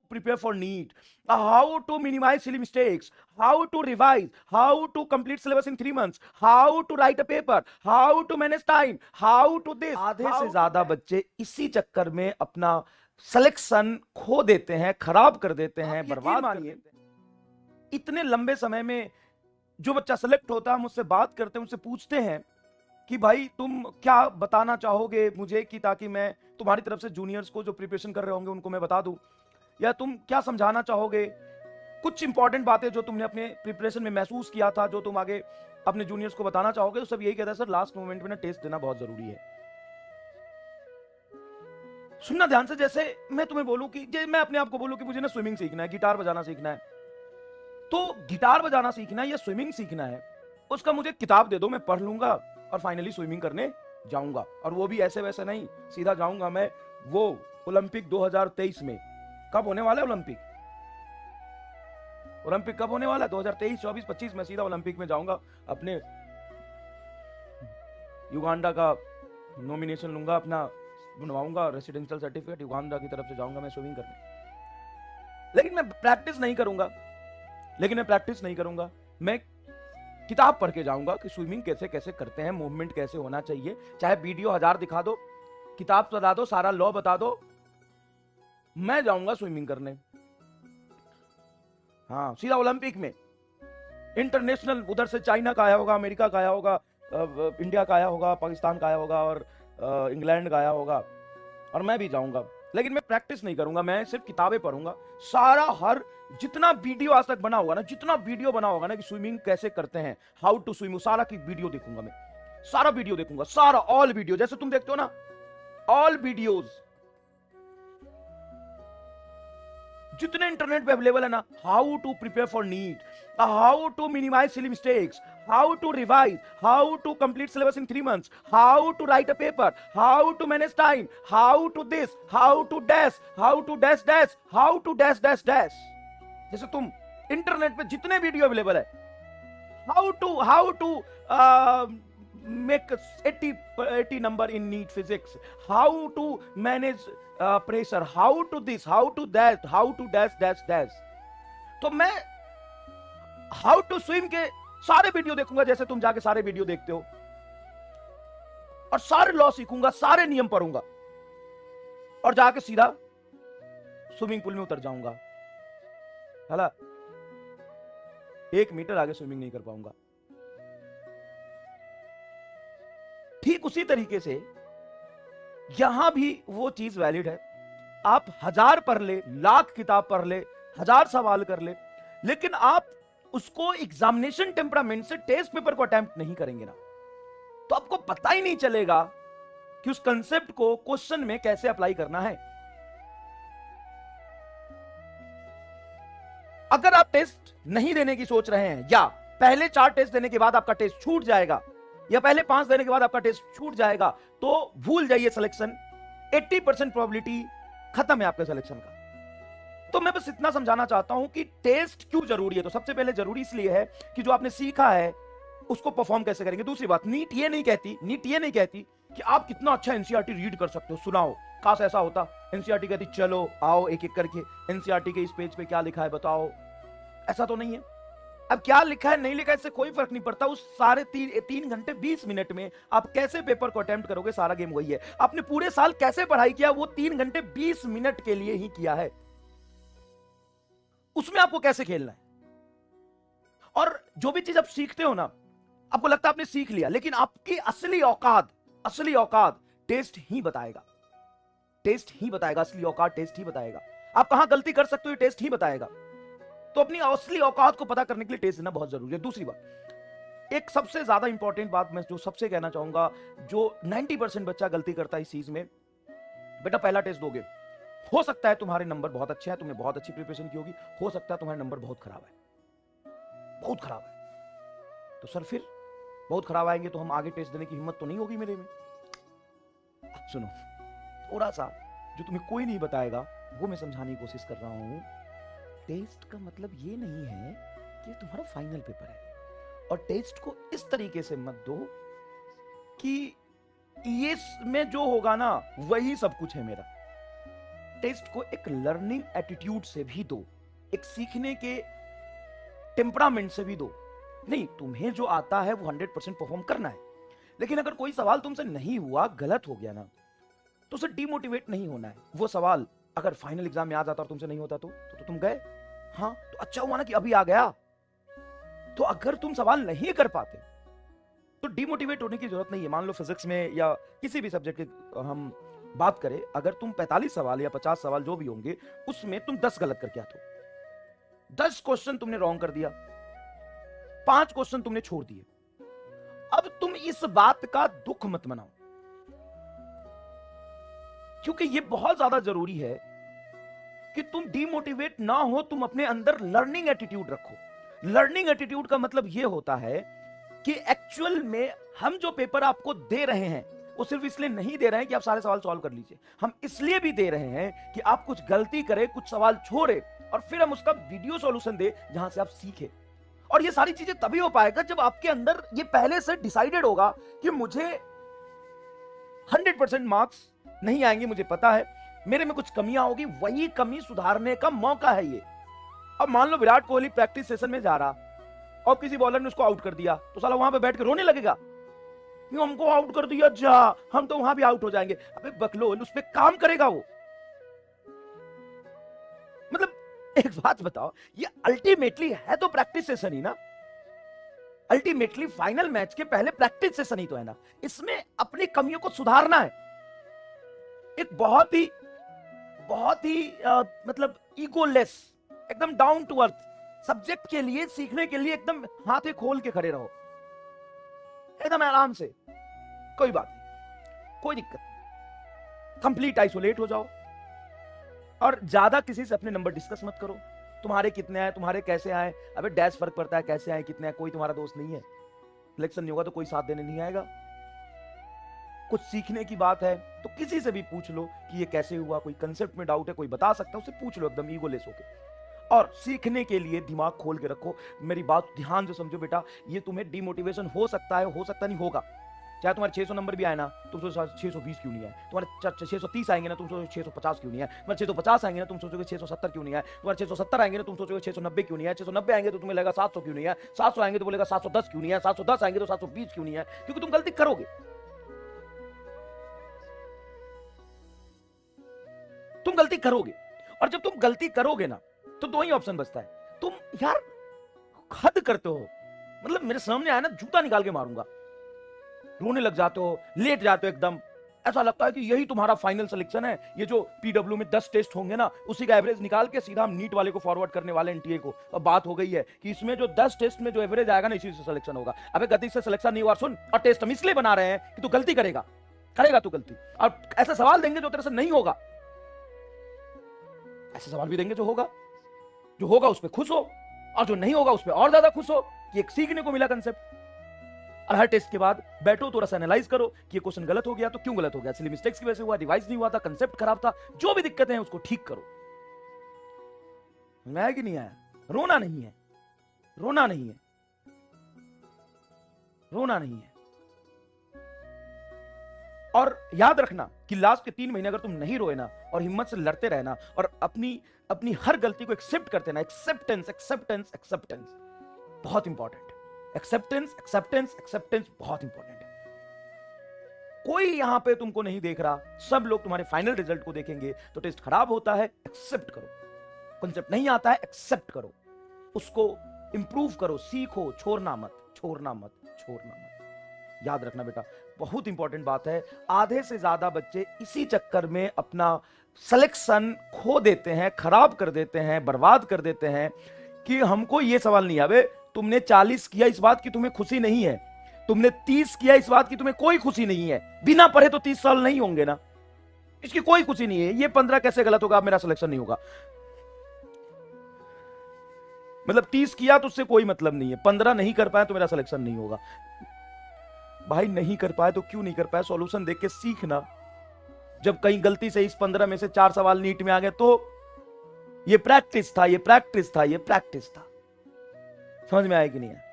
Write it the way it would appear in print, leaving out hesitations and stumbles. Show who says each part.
Speaker 1: prepare for NEET, how to minimize silly mistakes, how to revise, how to complete syllabus in 3 months, how to write a paper, how to manage time, how to this. आधे से ज्यादा बच्चे इसी चक्कर में अपना selection खो देते हैं, खराब कर देते हैं, बर्बाद कर देते हैं। इतने लंबे समय में जो बच्चा सेलेक्ट होता है, मुझसे बात करते हैं, मुझसे पूछते हैं कि भाई तुम क्या बताना चाहोगे मुझे, कि ताकि मैं तुम्हारी तरफ से जूनियर्स को जो प्रिपरेशन कर रहे होंगे उनको मैं बता दूं, या तुम क्या समझाना चाहोगे, कुछ इंपॉर्टेंट बातें जो तुमने अपने प्रिपरेशन में महसूस किया था, जो तुम आगे अपने जूनियर्स को बताना चाहोगे। तो सब यही कहता है सर लास्ट मोमेंट में ना टेस्ट देना बहुत जरूरी है। सुनना ध्यान से, जैसे मैं तुम्हें बोलूं कि मैं अपने आप को बोलूं कि मुझे ना स्विमिंग सीखना है, गिटार बजाना सीखना है, तो गिटार बजाना सीखना है या स्विमिंग सीखना है, उसका मुझे किताब दे दो, मैं पढ़ लूंगा और फाइनली स्विमिंग करने जाऊंगा। और वो भी ऐसे वैसे नहीं, सीधा जाऊंगा मैं वो ओलंपिक 2023 में। कब होने वाला है ओलंपिक? ओलंपिक कब होने वाला है? 2023, 24, 25 में सीधा ओलंपिक में जाऊंगा। अपने युगांडा का नॉमिनेशन लूंगा, अपना बनवाऊंगा रेसिडेंशियल सर्टिफिकेट, युगांडा की तरफ से जाऊंगा मैं स्विमिंग करने। लेकिन मैं प्रैक्टिस नहीं करूंगा, मैं किताब पढ़ के जाऊंगा कि स्विमिंग कैसे कैसे करते हैं, मूवमेंट कैसे होना चाहिए, चाहे वीडियो 1000 दिखा दो, किताब बता दो, सारा लॉ बता दो, मैं जाऊंगा स्विमिंग करने। हाँ, सीधा ओलंपिक में। इंटरनेशनल, उधर से चाइना का आया होगा, अमेरिका का आया होगा, इंडिया का आया होगा, पाकिस्तान का आया होगा और इंग्लैंड का आया होगा, और मैं भी जाऊंगा। लेकिन मैं प्रैक्टिस नहीं करूंगा, मैं सिर्फ किताबें पढ़ूंगा। सारा हर जितना वीडियो आज तक बना होगा ना, जितना वीडियो बना होगा ना कि स्विमिंग कैसे करते हैं, हाउ टू स्विम, सारा की वीडियो देखूंगा मैं, सारा वीडियो देखूंगा, सारा ऑल वीडियो, जैसे तुम देखते हो ना ऑल वीडियोस जितने इंटरनेट पे अवेलेबल है ना, how to prepare for NEET, how to minimize silly mistakes, how to revise, how to complete syllabus in 3 months, how to write a paper, how to manage time, how to this, how to dash, how to dash dash, how to dash dash dash। जैसे तुम internet पे जितने video available है, how to make 80 number in NEET physics, how to manage pressure, how to this, how to that, how to dash dash dash। तो मैं how to swim के सारे video देखूंगा, जैसे तुम जाके सारे वीडियो देखते हो, और सारे लॉ सीखूंगा, सारे नियम पढ़ूंगा, और जाके सीधा स्विमिंग पूल में उतर जाऊंगा। है, 1 मीटर आगे स्विमिंग नहीं कर पाऊंगा। ठीक उसी तरीके से यहां भी वो चीज वैलिड है। आप 1000 पढ़ ले, लाख किताब पढ़ ले, 1000 सवाल कर ले, लेकिन आप उसको एग्जामिनेशन टेम्परामेंट से टेस्ट पेपर को अटेम्प्ट नहीं करेंगे ना, तो आपको पता ही नहीं चलेगा कि उस कंसेप्ट को क्वेश्चन में कैसे अप्लाई करना है। अगर आप टेस्ट नहीं देने की सोच रहे हैं, या पहले 4 टेस्ट देने के बाद आपका टेस्ट छूट जाएगा, या पहले 5 देने के बाद आपका टेस्ट छूट जाएगा, तो भूल जाइए सिलेक्शन। 80% प्रोबेबिलिटी खत्म है आपके सिलेक्शन का। तो मैं बस इतना समझाना चाहता हूं कि टेस्ट क्यों जरूरी है। तो सबसे पहले जरूरी इसलिए है कि जो आपने सीखा है उसको परफॉर्म कैसे करेंगे। दूसरी बात, नीट ये नहीं कहती कि आप कितना अच्छा एनसीईआरटी रीड कर सकते हो, सुनाओ, काश ऐसा होता। एनसीईआरटी कहती चलो आओ एक एक करके एनसीईआरटी के इस पेज पे क्या लिखा है बताओ। ऐसा तो नहीं है। अब क्या लिखा है नहीं लिखा है इससे कोई फर्क नहीं पड़ता। उस सारे 3 घंटे 20 मिनट में आप कैसे पेपर को अटेम्प्ट करोगे, सारा गेम वही है। आपने पूरे साल कैसे पढ़ाई किया, वो 3 घंटे 20 मिनट के लिए ही किया है, उसमें आपको कैसे खेलना है। और जो भी चीज आप सीखते हो ना, आपको लगता है आपने सीख लिया, लेकिन आपकी असली औकात टेस्ट ही बताएगा। असली औकात टेस्ट ही बताएगा। आप कहां गलती कर सकते हो टेस्ट ही बताएगा। तो अपनी असली औकात को पता करने के लिए टेस्ट देना बहुत जरूरी है। दूसरी बात, एक सबसे ज्यादा इंपॉर्टेंट बात मैं जो सबसे कहना चाहूंगा, जो 90% बच्चा गलती करता है इस चीज में, बेटा पहला टेस्ट दोगे, हो सकता है तुम्हारे नंबर बहुत अच्छे हैं, तुमने बहुत अच्छी प्रिपरेशन की होगी, हो सकता है तुम्हारे नंबर बहुत खराब है। तो सर फिर बहुत खराब आएंगे तो हम आगे टेस्ट देने की हिम्मत तो नहीं होगी मेरे में। सुनो, थोड़ा सा जो तुम्हें कोई नहीं बताएगा वो मैं समझाने की कोशिश कर रहा हूं। टेस्ट का मतलब ये नहीं है कि तुम्हारा फाइनल पेपर है, और टेस्ट को इस तरीके से मत दो कि ये में जो होगा ना वही सब कुछ है मेरा। टेस्ट को एक लर्निंग एटीट्यूड से भी दो, एक सीखने के टेम्परामेंट से भी दो। नहीं, तुम्हें जो आता है वो 100% परफॉर्म करना है, लेकिन अगर कोई सवाल तुमसे नहीं हुआ, गलत हो गया ना, तो उसे डिमोटिवेट नहीं होना है। वो सवाल अगर फाइनल एग्जाम में आ जाता और तुमसे नहीं होता तो तुम गए, हाँ तो अच्छा हुआ ना कि अभी आ गया। तो अगर तुम सवाल नहीं कर पाते तो डिमोटिवेट होने की जरूरत नहीं है। मान लो फिजिक्स में या किसी भी सब्जेक्ट की हम बात करें, अगर तुम 45 सवाल या 50 सवाल जो भी होंगे उसमें तुम 10 गलत करके आते हो, 10 क्वेश्चन तुमने रॉन्ग कर दिया, 5 क्वेश्चन तुमने छोड़ दिए, अब तुम इस बात का दुख मत मनाओ, क्योंकि यह बहुत ज्यादा जरूरी है कि तुम डिमोटिवेट ना हो, तुम अपने अंदर लर्निंग एटीट्यूड रखो। लर्निंग एटीट्यूड का मतलब यह होता है कि एक्चुअल में हम जो पेपर आपको दे रहे हैं वो सिर्फ इसलिए नहीं दे रहे हैं कि आप सारे सवाल सॉल्व कर लीजिए, हम इसलिए भी दे रहे हैं कि आप कुछ गलती करें, कुछ सवाल छोड़े और फिर हम उसका वीडियो सॉल्यूशन दे जहां से आप सीखें। और ये सारी चीजें तभी हो पाएगा जब आपके अंदर ये पहले से डिसाइडेड होगा कि मुझे 100% मार्क्स नहीं आएंगे, मुझे पता है मेरे में कुछ कमियां होगी, वही कमी सुधारने का मौका है ये। अब मान लो विराट कोहली प्रैक्टिस सेशन में जा रहा और किसी बॉलर ने उसको आउट कर दिया, तो साला वहां पे बैठ के रोने लगेगा, क्यों हमको आउट कर दिया, जा हम तो वहां भी आउट हो जाएंगे। अबे बकलोल, उस पे काम करेगा वो। मतलब एक बात बताओ, ये अल्टीमेटली है तो प्रैक्टिस सेशन ही ना, अल्टीमेटली फाइनल मैच के पहले प्रैक्टिस सेशन ही तो है ना, इसमें अपनी कमियों को सुधारना है। एक बहुत ही मतलब ईगोलेस, एकदम डाउन टू अर्थ सब्जेक्ट के लिए, सीखने के लिए एकदम हाथे खोल के खड़े रहो, एकदम आराम से, कोई बात नहीं, कोई दिक्कत नहीं, कंप्लीट आइसोलेट हो जाओ और ज्यादा किसी से अपने नंबर डिस्कस मत करो। तुम्हारे कितने आए, तुम्हारे कैसे आए, अबे डैश फर्क पड़ता है कैसे आए कितने आए, कोई तुम्हारा दोस्त नहीं है। सिलेक्शन नहीं होगा तो कोई साथ देने नहीं आएगा। कुछ सीखने की बात है तो किसी से भी पूछ लो कि ये कैसे हुआ, कोई कंसेप्ट में डाउट है कोई बता सकता है, उससे पूछ लो एकदम ईगोलेस होके। और सीखने के लिए दिमाग खोल के रखो। मेरी बात ध्यान से समझो बेटा, ये तुम्हें डिमोटिवेशन हो सकता है, हो सकता नहीं होगा। चाहे तुम्हारे 600 नंबर भी आए ना, तुम सोचो 620 क्यों नहीं आए, तुम्हारे 630 आएंगे ना तुम सोचो 650 क्यों नहीं आए, तुम्हारे 650 आएंगे ना तुम सोचोगे 670 क्यों नहीं आए, तुम्हारे 670 आएंगे ना तुम सोचोगे 690 क्यों नहीं आए, 690 आएंगे तो तुम्हें लगेगा 700 क्यों नहीं आए, 700 आएंगे तो बोलेगा 710 क्यों नहीं आए, 710 आएंगे तो 720 क्यों नहीं आए, क्योंकि तुम गलती करोगे। तुम गलती करोगे, और जब तुम गलती करोगे ना तो दो ही ऑप्शन बचता है। तुम यार हद करते हो, मतलब मेरे सामने आया ना जूता निकाल के मारूंगा, रोने लग जाते हो, लेट जाते हो एकदम, ऐसा लगता है कि यही तुम्हारा फाइनल सिलेक्शन है। ये जो पीडब्ल्यू में 10 टेस्ट होंगे ना, उसी का एवरेज निकाल के सीधा हम नीट वाले को फॉरवर्ड करने वाले एनटीए को। अब बात हो गई है कि इसमें जो 10 टेस्ट में जो एवरेज आएगा ना, इसी से सिलेक्शन होगा। अबे गलती से सिलेक्शन नहीं हुआ सुन, और टेस्ट हम इसलिए बना रहे हैं कि तू गलती करेगा तू गलती, और ऐसे सवाल देंगे जो तेरे से नहीं होगा, ऐसे सवाल भी देंगे जो होगा उस पर खुश हो, और जो नहीं होगा उस पर और ज्यादा खुश हो कि एक सीखने को मिला कंसेप्ट। और हर टेस्ट के बाद बैठो, थोड़ा सा एनालाइज करो कि ये क्वेश्चन गलत हो गया तो क्यों गलत हो गया, सिली मिस्टेक्स की वजह से हुआ, रिवाइज नहीं हुआ था, कंसेप्ट खराब था, जो भी दिक्कतें हैं उसको ठीक करो। आया कि नहीं आया? रोना नहीं है, रोना नहीं है, रोना नहीं है। और याद रखना कि लास्ट के 3 महीने अगर तुम नहीं रोए ना और हिम्मत से लड़ते रहना और अपनी हर गलती को एक्सेप्ट करते ना, एक्सेप्टेंस एक्सेप्टेंस एक्सेप्टेंस बहुत इंपॉर्टेंट, एक्सेप्टेंस एक्सेप्टेंस एक्सेप्टेंस बहुत इंपॉर्टेंट है। कोई यहां पे तुमको नहीं देख रहा, सब लोग तुम्हारे फाइनल रिजल्ट को देखेंगे। तो टेस्ट खराब होता है, एक्सेप्ट करो, कॉन्सेप्ट नहीं आता है, एक्सेप्ट करो, उसको इंप्रूव करो, सीखो, छोड़ना मत, छोड़ना मत, छोड़ना मत। याद रखना बेटा, बहुत इंपॉर्टेंट बात है। आधे से ज्यादा बच्चे इसी चक्कर में अपना सिलेक्शन खो देते हैं, खराब कर देते हैं, बर्बाद कर देते हैं कि हमको ये सवाल नहीं आवे। तुमने 40 किया इस बात की तुम्हें खुशी नहीं है, तुमने 30 किया इस बात की तुम्हें कोई खुशी नहीं है। बिना पढ़े तो 30 साल नहीं होंगे ना, इसकी कोई खुशी नहीं है। ये 15 कैसे गलत होगा, मेरा सिलेक्शन नहीं होगा, मतलब 30 किया तो उससे कोई मतलब नहीं है, 15 नहीं कर पाया तो मेरा सिलेक्शन नहीं होगा। भाई नहीं कर पाए तो क्यों नहीं कर पाए, सॉल्यूशन देख के सीखना। जब कहीं गलती से इस 15 में से 4 सवाल नीट में आ गए तो ये प्रैक्टिस था, ये प्रैक्टिस था, ये प्रैक्टिस था। समझ में आया कि नहीं है?